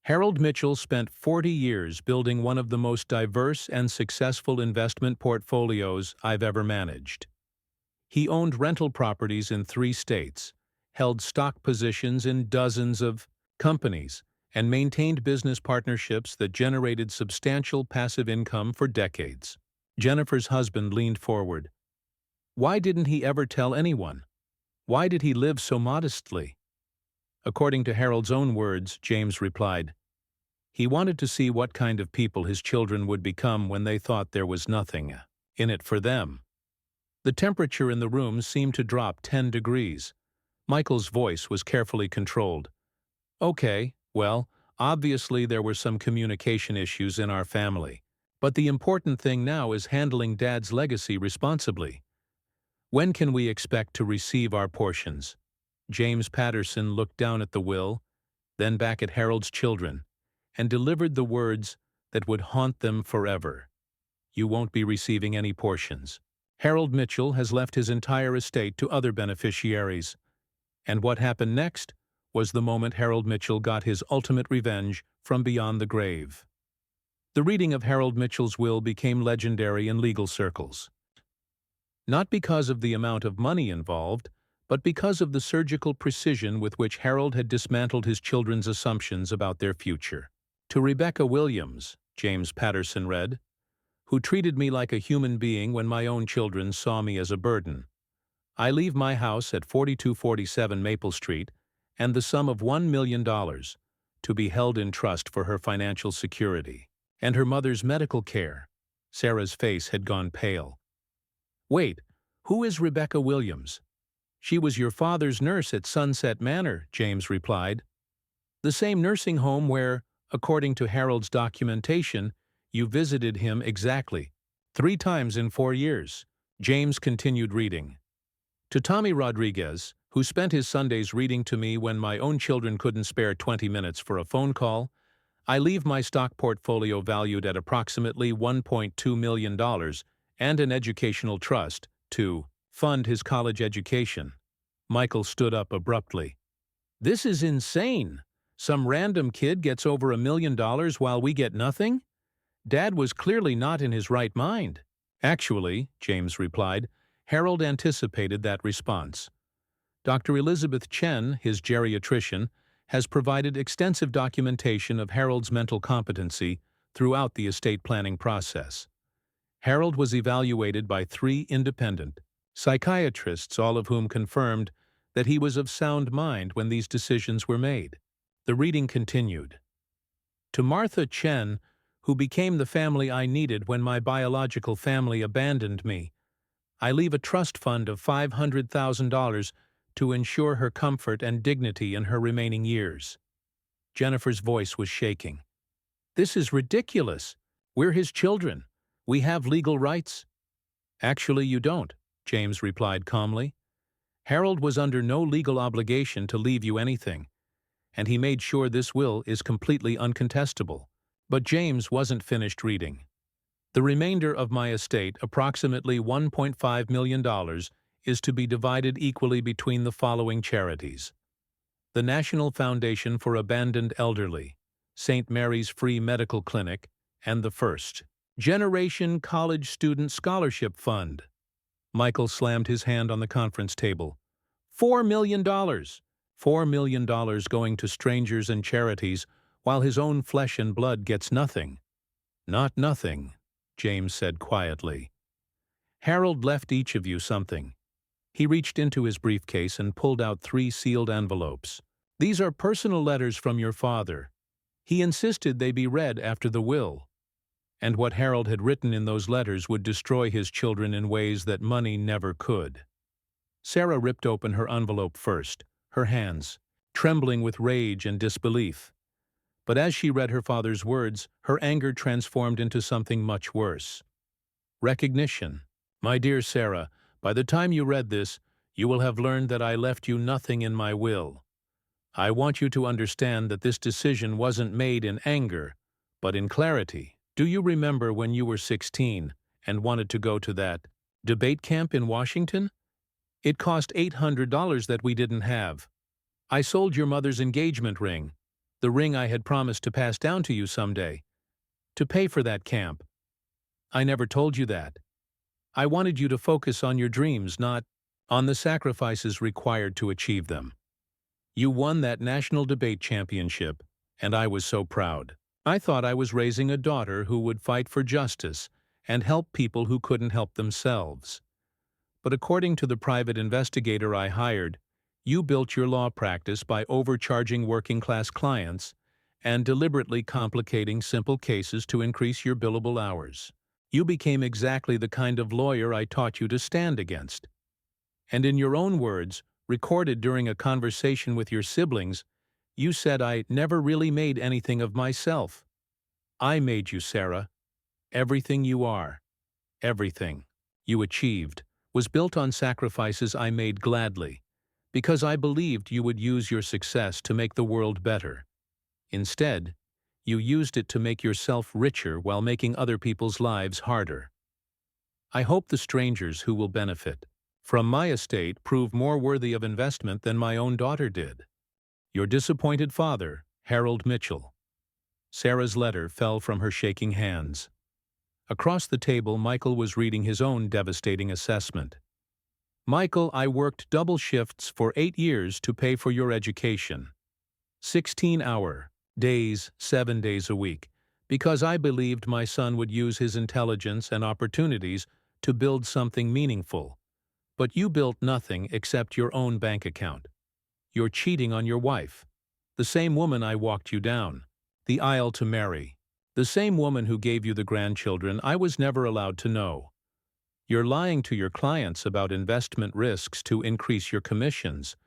Harold Mitchell spent 40 years building one of the most diverse and successful investment portfolios I've ever managed. He owned rental properties in 3 states, held stock positions in dozens of companies, and maintained business partnerships that generated substantial passive income for decades. Jennifer's husband leaned forward. "Why didn't he ever tell anyone? Why did he live so modestly?" According to Harold's own words, James replied, "He wanted to see what kind of people his children would become when they thought there was nothing in it for them." The temperature in the room seemed to drop 10 degrees. Michael's voice was carefully controlled. "Okay, well, obviously there were some communication issues in our family, but the important thing now is handling Dad's legacy responsibly. When can we expect to receive our portions?" James Patterson looked down at the will, then back at Harold's children, and delivered the words that would haunt them forever. "You won't be receiving any portions. Harold Mitchell has left his entire estate to other beneficiaries." And what happened next was the moment Harold Mitchell got his ultimate revenge from beyond the grave. The reading of Harold Mitchell's will became legendary in legal circles. Not because of the amount of money involved, but because of the surgical precision with which Harold had dismantled his children's assumptions about their future. "To Rebecca Williams," James Patterson read, "who treated me like a human being when my own children saw me as a burden. I leave my house at 4247 Maple Street and the sum of $1 million to be held in trust for her financial security and her mother's medical care." Sarah's face had gone pale. "Wait, who is Rebecca Williams?" "She was your father's nurse at Sunset Manor," James replied. "The same nursing home where, according to Harold's documentation, you visited him exactly 3 times in 4 years." James continued reading. "To Tommy Rodriguez, who spent his Sundays reading to me when my own children couldn't spare 20 minutes for a phone call, I leave my stock portfolio valued at approximately $1.2 million and an educational trust to fund his college education." Michael stood up abruptly. "This is insane. Some random kid gets over $1 million while we get nothing? Dad was clearly not in his right mind." "Actually," James replied, Harold anticipated that response. Dr. Elizabeth Chen, his geriatrician, has provided extensive documentation of Harold's mental competency throughout the estate planning process. Harold was evaluated by 3 independent psychiatrists, all of whom confirmed that he was of sound mind when these decisions were made. The reading continued. "To Martha Chen, who became the family I needed when my biological family abandoned me, I leave a trust fund of $500,000 to ensure her comfort and dignity in her remaining years." Jennifer's voice was shaking. This is ridiculous. We're his children. We have legal rights. Actually, you don't, James replied calmly. Harold was under no legal obligation to leave you anything, and he made sure this will is completely uncontestable. But James wasn't finished reading. The remainder of my estate, approximately $1.5 million, is to be divided equally between the following charities: the National Foundation for Abandoned Elderly, St. Mary's Free Medical Clinic, and the First Generation College Student Scholarship Fund. Michael slammed his hand on the conference table. $4 million! $4 million going to strangers and charities, while his own flesh and blood gets nothing. Not nothing, James said quietly. Harold left each of you something. He reached into his briefcase and pulled out 3 sealed envelopes. These are personal letters from your father. He insisted they be read after the will. And what Harold had written in those letters would destroy his children in ways that money never could. Sarah ripped open her envelope first, her hands trembling with rage and disbelief. But as she read her father's words, her anger transformed into something much worse. Recognition. My dear Sarah, by the time you read this, you will have learned that I left you nothing in my will. I want you to understand that this decision wasn't made in anger, but in clarity. Do you remember when you were 16 and wanted to go to that debate camp in Washington? It cost $800 that we didn't have. I sold your mother's engagement ring, the ring I had promised to pass down to you someday, to pay for that camp. I never told you that. I wanted you to focus on your dreams, not on the sacrifices required to achieve them. You won that national debate championship, and I was so proud. I thought I was raising a daughter who would fight for justice and help people who couldn't help themselves. But according to the private investigator I hired, you built your law practice by overcharging working-class clients and deliberately complicating simple cases to increase your billable hours. You became exactly the kind of lawyer I taught you to stand against. And in your own words, recorded during a conversation with your siblings, you said I never really made anything of myself. I made you, Sarah. Everything you are, everything you achieved, was built on sacrifices I made gladly, because I believed you would use your success to make the world better. Instead, you used it to make yourself richer while making other people's lives harder. I hope the strangers who will benefit from my estate prove more worthy of investment than my own daughter did. Your disappointed father, Harold Mitchell. Sarah's letter fell from her shaking hands. Across the table, Michael was reading his own devastating assessment. Michael, I worked double shifts for 8 years to pay for your education. 16-hour days, 7 days a week, because I believed my son would use his intelligence and opportunities to build something meaningful. But you built nothing except your own bank account. You're cheating on your wife, the same woman I walked you down the aisle to marry, the same woman who gave you the grandchildren I was never allowed to know. You're lying to your clients about investment risks to increase your commissions.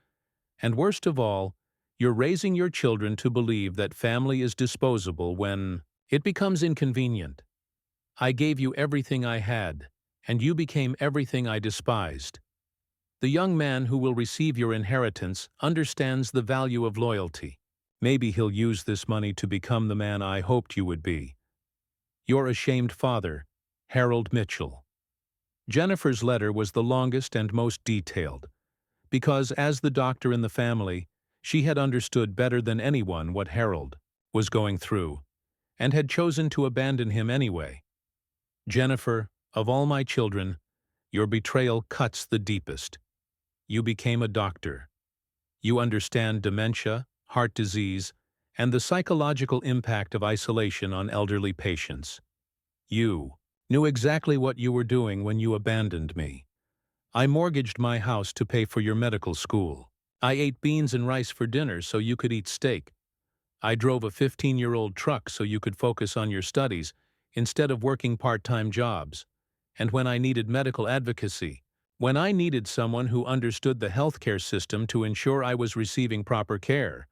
And worst of all, you're raising your children to believe that family is disposable when it becomes inconvenient. I gave you everything I had, and you became everything I despised. The young man who will receive your inheritance understands the value of loyalty. Maybe he'll use this money to become the man I hoped you would be. Your ashamed father, Harold Mitchell. Jennifer's letter was the longest and most detailed, because as the doctor in the family, she had understood better than anyone what Harold was going through, and had chosen to abandon him anyway. Jennifer, of all my children, your betrayal cuts the deepest. You became a doctor. You understand dementia, heart disease, and the psychological impact of isolation on elderly patients. You knew exactly what you were doing when you abandoned me. I mortgaged my house to pay for your medical school. I ate beans and rice for dinner so you could eat steak. I drove a 15-year-old truck so you could focus on your studies instead of working part-time jobs. And when I needed medical advocacy, when I needed someone who understood the healthcare system to ensure I was receiving proper care,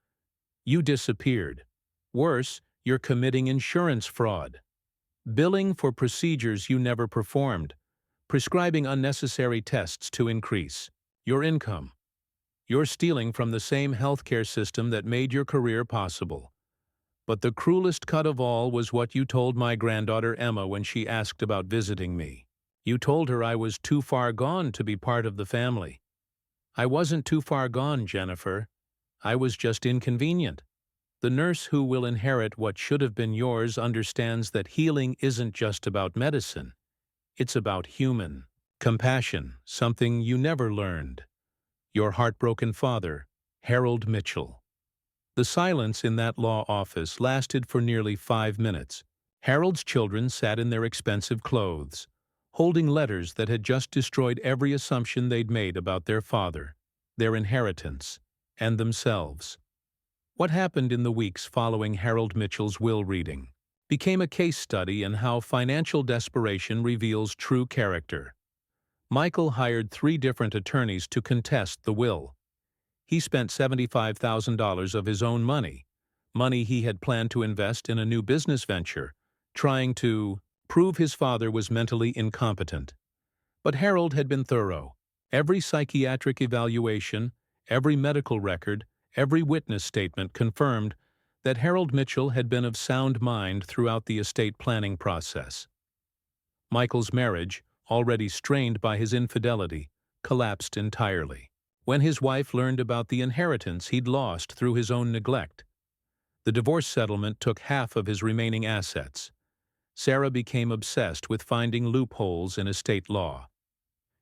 you disappeared. Worse, You're committing insurance fraud, billing for procedures you never performed, prescribing unnecessary tests to increase your income. You're stealing from the same healthcare system that made your career possible. But the cruelest cut of all was what you told my granddaughter Emma when she asked about visiting me. You told her I was too far gone to be part of the family. I wasn't too far gone, Jennifer. I was just inconvenient. The nurse who will inherit what should have been yours understands that healing isn't just about medicine. It's about human compassion, something you never learned. Your heartbroken father, Harold Mitchell. The silence in that law office lasted for nearly 5 minutes. Harold's children sat in their expensive clothes, holding letters that had just destroyed every assumption they'd made about their father, their inheritance, and themselves. What happened in the weeks following Harold Mitchell's will reading became a case study in how financial desperation reveals true character. Michael hired 3 different attorneys to contest the will. He spent $75,000 of his own money he had planned to invest in a new business venture, trying to prove his father was mentally incompetent. But Harold had been thorough. Every psychiatric evaluation, every medical record, every witness statement confirmed that Harold Mitchell had been of sound mind throughout the estate planning process. Michael's marriage, already strained by his infidelity, collapsed entirely when his wife learned about the inheritance he'd lost through his own neglect. The divorce settlement took half of his remaining assets. Sarah became obsessed with finding loopholes in estate law.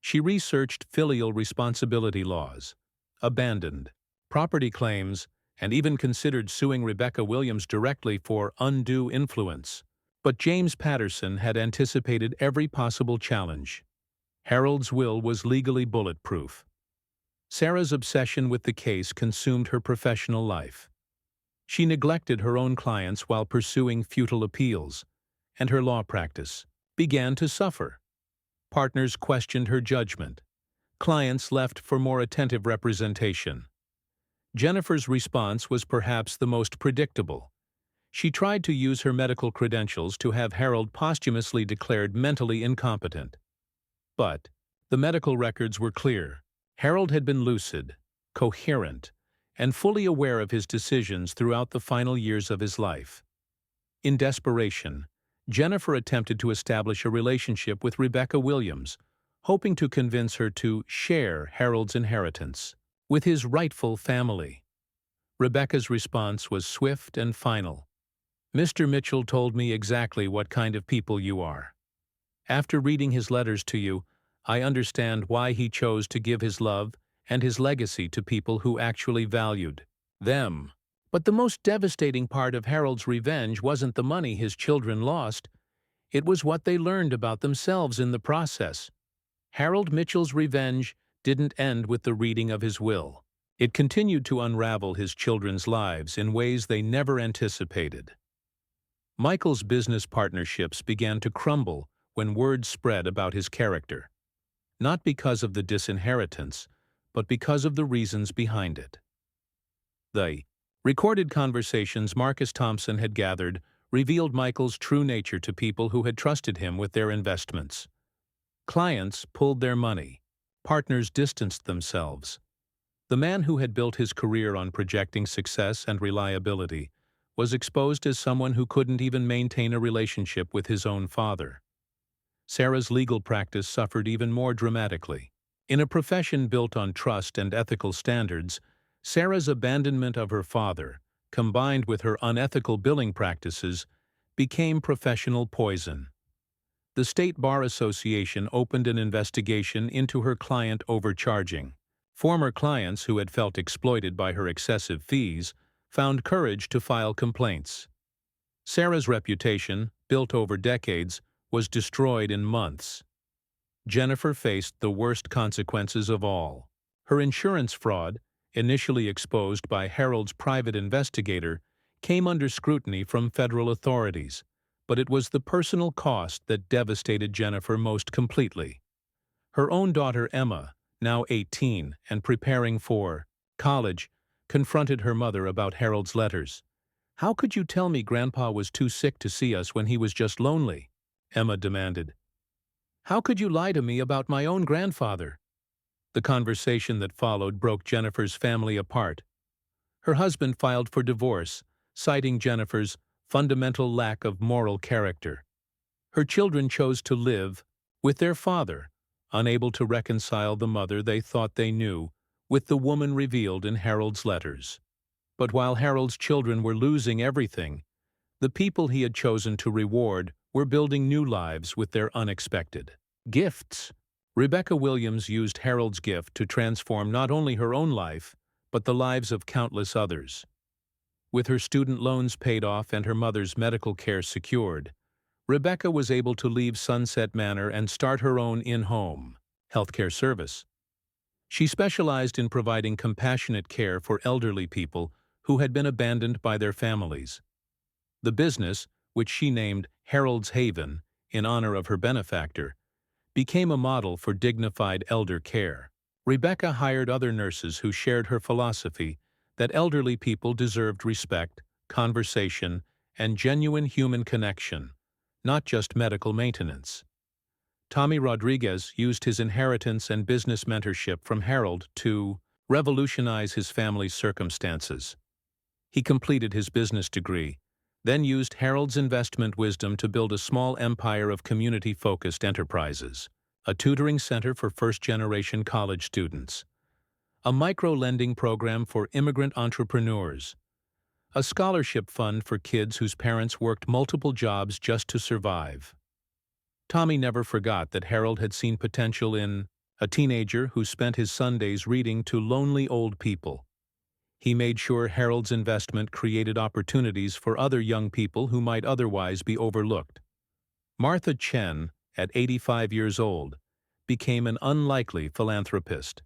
She researched filial responsibility laws, abandoned property claims, and even considered suing Rebecca Williams directly for undue influence. But James Patterson had anticipated every possible challenge. Harold's will was legally bulletproof. Sarah's obsession with the case consumed her professional life. She neglected her own clients while pursuing futile appeals, and her law practice began to suffer. Partners questioned her judgment. Clients left for more attentive representation. Jennifer's response was perhaps the most predictable. She tried to use her medical credentials to have Harold posthumously declared mentally incompetent. But the medical records were clear. Harold had been lucid, coherent, and fully aware of his decisions throughout the final years of his life. In desperation, Jennifer attempted to establish a relationship with Rebecca Williams, hoping to convince her to share Harold's inheritance with his rightful family. Rebecca's response was swift and final. "Mr. Mitchell told me exactly what kind of people you are. After reading his letters to you, I understand why he chose to give his love and his legacy to people who actually valued them." But the most devastating part of Harold's revenge wasn't the money his children lost. It was what they learned about themselves in the process. Harold Mitchell's revenge didn't end with the reading of his will. It continued to unravel his children's lives in ways they never anticipated. Michael's business partnerships began to crumble when word spread about his character. Not because of the disinheritance, but because of the reasons behind it. The recorded conversations Marcus Thompson had gathered revealed Michael's true nature to people who had trusted him with their investments. Clients pulled their money. Partners distanced themselves. The man who had built his career on projecting success and reliability was exposed as someone who couldn't even maintain a relationship with his own father. Sarah's legal practice suffered even more dramatically. In a profession built on trust and ethical standards, Sarah's abandonment of her father, combined with her unethical billing practices, became professional poison. The State Bar Association opened an investigation into her client overcharging. Former clients who had felt exploited by her excessive fees found courage to file complaints. Sarah's reputation, built over decades, was destroyed in months. Jennifer faced the worst consequences of all. Her insurance fraud, initially exposed by Harold's private investigator, came under scrutiny from federal authorities, but it was the personal cost that devastated Jennifer most completely. Her own daughter Emma, now 18 and preparing for college, confronted her mother about Harold's letters. "How could you tell me Grandpa was too sick to see us when he was just lonely?" Emma demanded. "How could you lie to me about my own grandfather?" The conversation that followed broke Jennifer's family apart. Her husband filed for divorce, citing Jennifer's fundamental lack of moral character. Her children chose to live with their father, unable to reconcile the mother they thought they knew with the woman revealed in Harold's letters. But while Harold's children were losing everything, the people he had chosen to reward were building new lives with their unexpected gifts. Rebecca Williams used Harold's gift to transform not only her own life, but the lives of countless others. With her student loans paid off and her mother's medical care secured, Rebecca was able to leave Sunset Manor and start her own in-home healthcare service. She specialized in providing compassionate care for elderly people who had been abandoned by their families. The business, which she named Harold's Haven in honor of her benefactor, became a model for dignified elder care. Rebecca hired other nurses who shared her philosophy that elderly people deserved respect, conversation, and genuine human connection, not just medical maintenance. Tommy Rodriguez used his inheritance and business mentorship from Harold to revolutionize his family's circumstances. He completed his business degree, then used Harold's investment wisdom to build a small empire of community-focused enterprises, a tutoring center for first-generation college students, a micro-lending program for immigrant entrepreneurs, a scholarship fund for kids whose parents worked multiple jobs just to survive. Tommy never forgot that Harold had seen potential in a teenager who spent his Sundays reading to lonely old people. He made sure Harold's investment created opportunities for other young people who might otherwise be overlooked. Martha Chen, at 85 years old, became an unlikely philanthropist.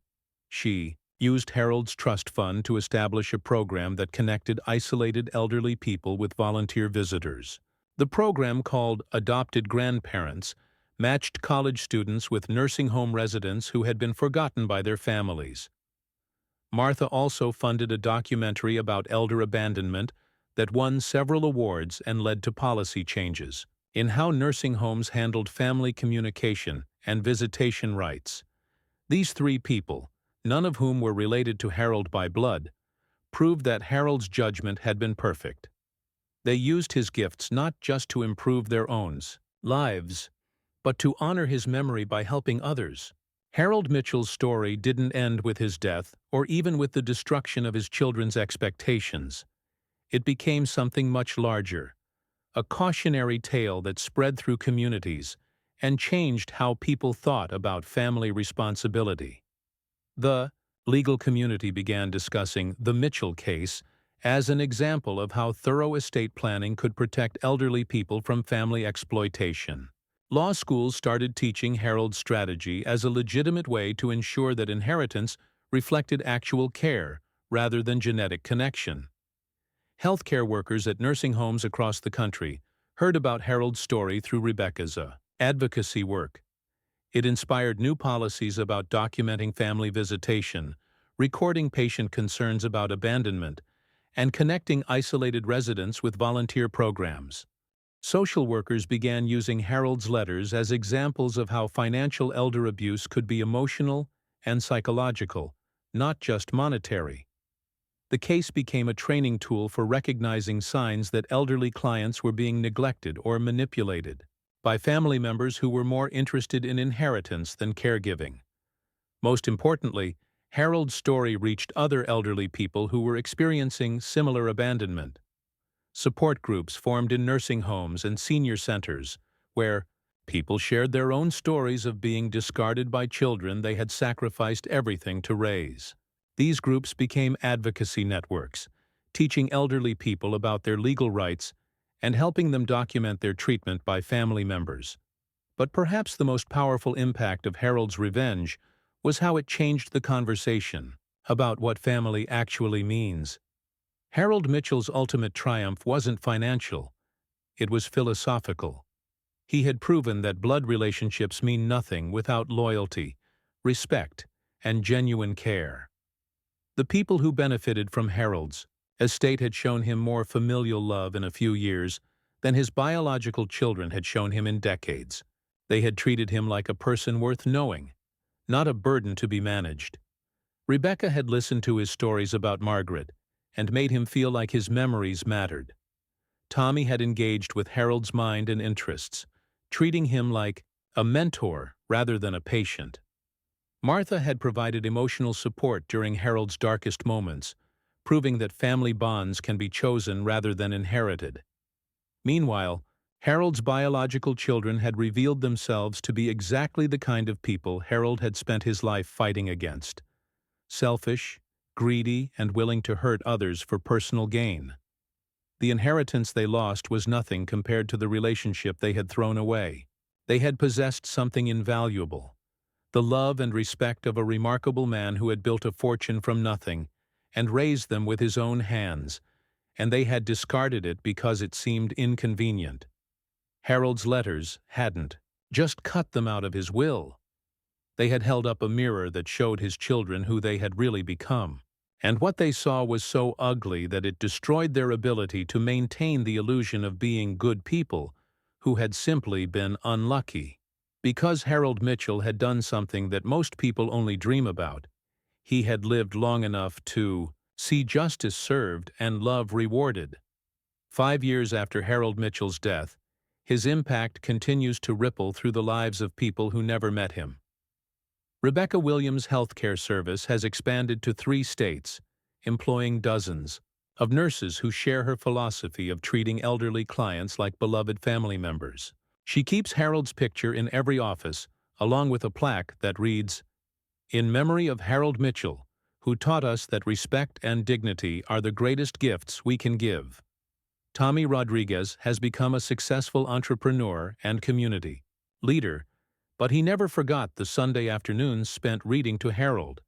She used Harold's trust fund to establish a program that connected isolated elderly people with volunteer visitors. The program, called Adopted Grandparents, matched college students with nursing home residents who had been forgotten by their families. Martha also funded a documentary about elder abandonment that won several awards and led to policy changes in how nursing homes handled family communication and visitation rights. These three people, none of whom were related to Harold by blood, proved that Harold's judgment had been perfect. They used his gifts not just to improve their own lives, but to honor his memory by helping others. Harold Mitchell's story didn't end with his death or even with the destruction of his children's expectations. It became something much larger, a cautionary tale that spread through communities and changed how people thought about family responsibility. The legal community began discussing the Mitchell case as an example of how thorough estate planning could protect elderly people from family exploitation. Law schools started teaching Harold's strategy as a legitimate way to ensure that inheritance reflected actual care rather than genetic connection. Healthcare workers at nursing homes across the country heard about Harold's story through Rebecca's advocacy work. It inspired new policies about documenting family visitation, recording patient concerns about abandonment, and connecting isolated residents with volunteer programs. Social workers began using Harold's letters as examples of how financial elder abuse could be emotional and psychological, not just monetary. The case became a training tool for recognizing signs that elderly clients were being neglected or manipulated by family members who were more interested in inheritance than caregiving. Most importantly, Harold's story reached other elderly people who were experiencing similar abandonment. Support groups formed in nursing homes and senior centers, where people shared their own stories of being discarded by children they had sacrificed everything to raise. These groups became advocacy networks, teaching elderly people about their legal rights and helping them document their treatment by family members. But perhaps the most powerful impact of Harold's revenge was how it changed the conversation about what family actually means. Harold Mitchell's ultimate triumph wasn't financial, it was philosophical. He had proven that blood relationships mean nothing without loyalty, respect, and genuine care. The people who benefited from Harold's Estate had shown him more familial love in a few years than his biological children had shown him in decades. They had treated him like a person worth knowing, not a burden to be managed. Rebecca had listened to his stories about Margaret and made him feel like his memories mattered. Tommy had engaged with Harold's mind and interests, treating him like a mentor rather than a patient. Martha had provided emotional support during Harold's darkest moments, proving that family bonds can be chosen rather than inherited. Meanwhile, Harold's biological children had revealed themselves to be exactly the kind of people Harold had spent his life fighting against: selfish, greedy, and willing to hurt others for personal gain. The inheritance they lost was nothing compared to the relationship they had thrown away. They had possessed something invaluable: the love and respect of a remarkable man who had built a fortune from nothing and raised them with his own hands, and they had discarded it because it seemed inconvenient. Harold's letters hadn't just cut them out of his will. They had held up a mirror that showed his children who they had really become. And what they saw was so ugly that it destroyed their ability to maintain the illusion of being good people who had simply been unlucky. Because Harold Mitchell had done something that most people only dream about, he had lived long enough to see justice served and love rewarded. 5 years after Harold Mitchell's death, his impact continues to ripple through the lives of people who never met him. Rebecca Williams' healthcare service has expanded to 3 states, employing dozens of nurses who share her philosophy of treating elderly clients like beloved family members. She keeps Harold's picture in every office, along with a plaque that reads, "In memory of Harold Mitchell, who taught us that respect and dignity are the greatest gifts we can give." Tommy Rodriguez has become a successful entrepreneur and community leader, but he never forgot the Sunday afternoons spent reading to Harold.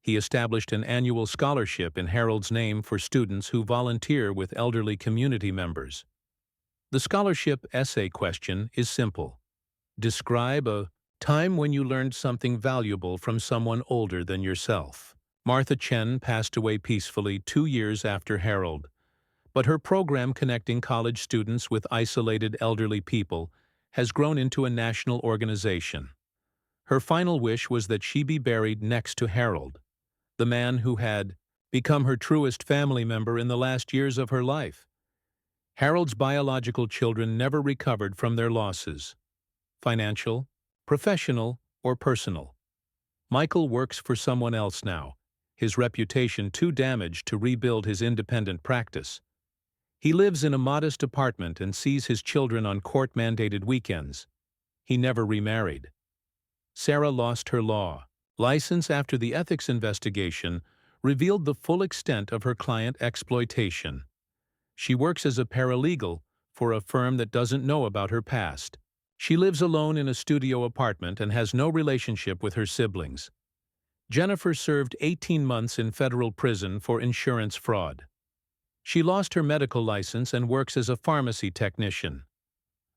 He established an annual scholarship in Harold's name for students who volunteer with elderly community members. The scholarship essay question is simple: describe a time when you learned something valuable from someone older than yourself. Martha Chen passed away peacefully 2 years after Harold, but her program connecting college students with isolated elderly people has grown into a national organization. Her final wish was that she be buried next to Harold, the man who had become her truest family member in the last years of her life. Harold's biological children never recovered from their losses: financial, professional, or personal. Michael works for someone else now, his reputation too damaged to rebuild his independent practice. He lives in a modest apartment and sees his children on court-mandated weekends. He never remarried. Sarah lost her law license after the ethics investigation revealed the full extent of her client exploitation. She works as a paralegal for a firm that doesn't know about her past. She lives alone in a studio apartment and has no relationship with her siblings. Jennifer served 18 months in federal prison for insurance fraud. She lost her medical license and works as a pharmacy technician.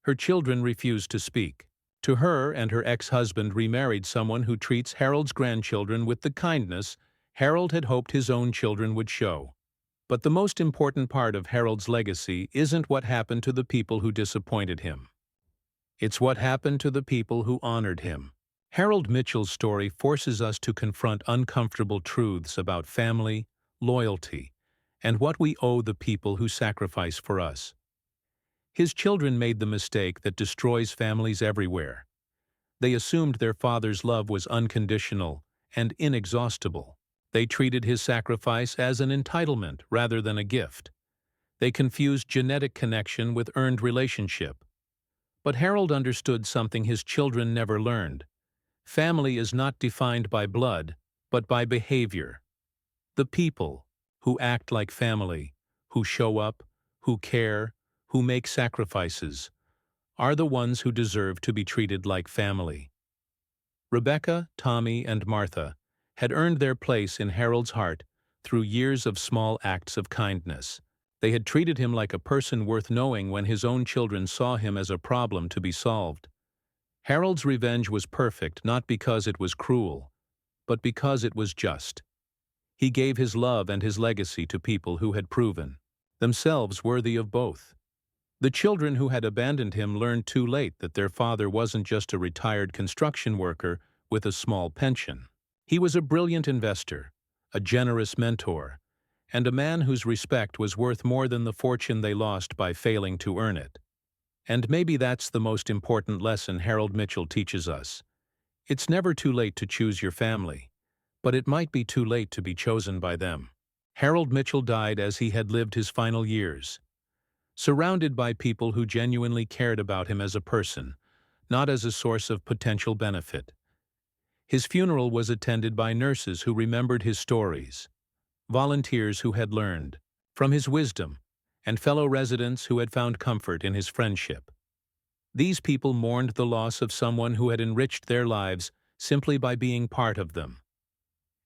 Her children refuse to speak. To her and her ex-husband remarried someone who treats Harold's grandchildren with the kindness Harold had hoped his own children would show. But the most important part of Harold's legacy isn't what happened to the people who disappointed him. It's what happened to the people who honored him. Harold Mitchell's story forces us to confront uncomfortable truths about family, loyalty, and what we owe the people who sacrifice for us. His children made the mistake that destroys families everywhere. They assumed their father's love was unconditional and inexhaustible. They treated his sacrifice as an entitlement rather than a gift. They confused genetic connection with earned relationship. But Harold understood something his children never learned. Family is not defined by blood, but by behavior. The people who act like family, who show up, who care, who make sacrifices, are the ones who deserve to be treated like family. Rebecca, Tommy, and Martha had earned their place in Harold's heart through years of small acts of kindness. They had treated him like a person worth knowing when his own children saw him as a problem to be solved. Harold's revenge was perfect not because it was cruel, but because it was just. He gave his love and his legacy to people who had proven themselves worthy of both. The children who had abandoned him learned too late that their father wasn't just a retired construction worker with a small pension. He was a brilliant investor, a generous mentor, and a man whose respect was worth more than the fortune they lost by failing to earn it. And maybe that's the most important lesson Harold Mitchell teaches us. It's never too late to choose your family, but it might be too late to be chosen by them. Harold Mitchell died as he had lived his final years, surrounded by people who genuinely cared about him as a person, not as a source of potential benefit. His funeral was attended by nurses who remembered his stories, volunteers who had learned from his wisdom, and fellow residents who had found comfort in his friendship. These people mourned the loss of someone who had enriched their lives simply by being part of them.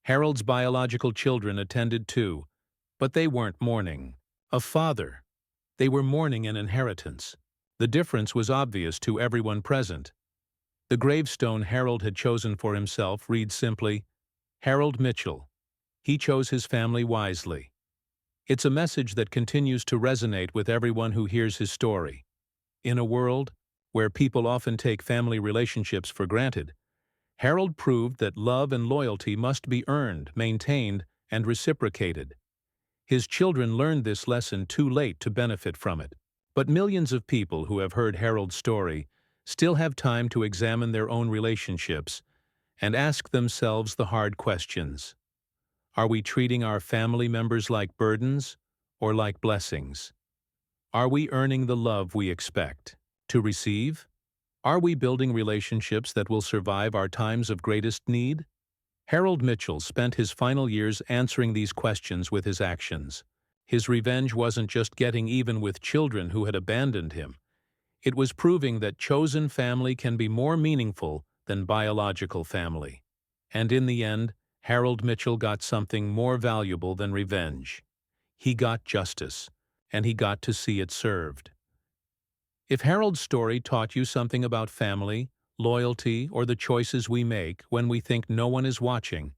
Harold's biological children attended too, but they weren't mourning a father. They were mourning an inheritance. The difference was obvious to everyone present. The gravestone Harold had chosen for himself reads simply, Harold Mitchell. He chose his family wisely. It's a message that continues to resonate with everyone who hears his story. In a world where people often take family relationships for granted, Harold proved that love and loyalty must be earned, maintained, and reciprocated. His children learned this lesson too late to benefit from it. But millions of people who have heard Harold's story still have time to examine their own relationships and ask themselves the hard questions. Are we treating our family members like burdens or like blessings? Are we earning the love we expect to receive? Are we building relationships that will survive our times of greatest need? Harold Mitchell spent his final years answering these questions with his actions. His revenge wasn't just getting even with children who had abandoned him. It was proving that chosen family can be more meaningful than biological family. And in the end, Harold Mitchell got something more valuable than revenge. He got justice, and he got to see it served. If Harold's story taught you something about family, loyalty, or the choices we make when we think no one is watching,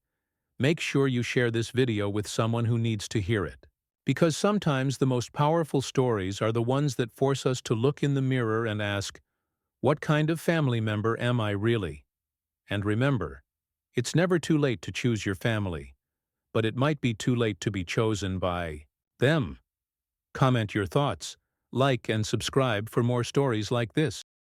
make sure you share this video with someone who needs to hear it. Because sometimes the most powerful stories are the ones that force us to look in the mirror and ask, what kind of family member am I really? And remember, it's never too late to choose your family, but it might be too late to be chosen by them. Comment your thoughts, like and subscribe for more stories like this.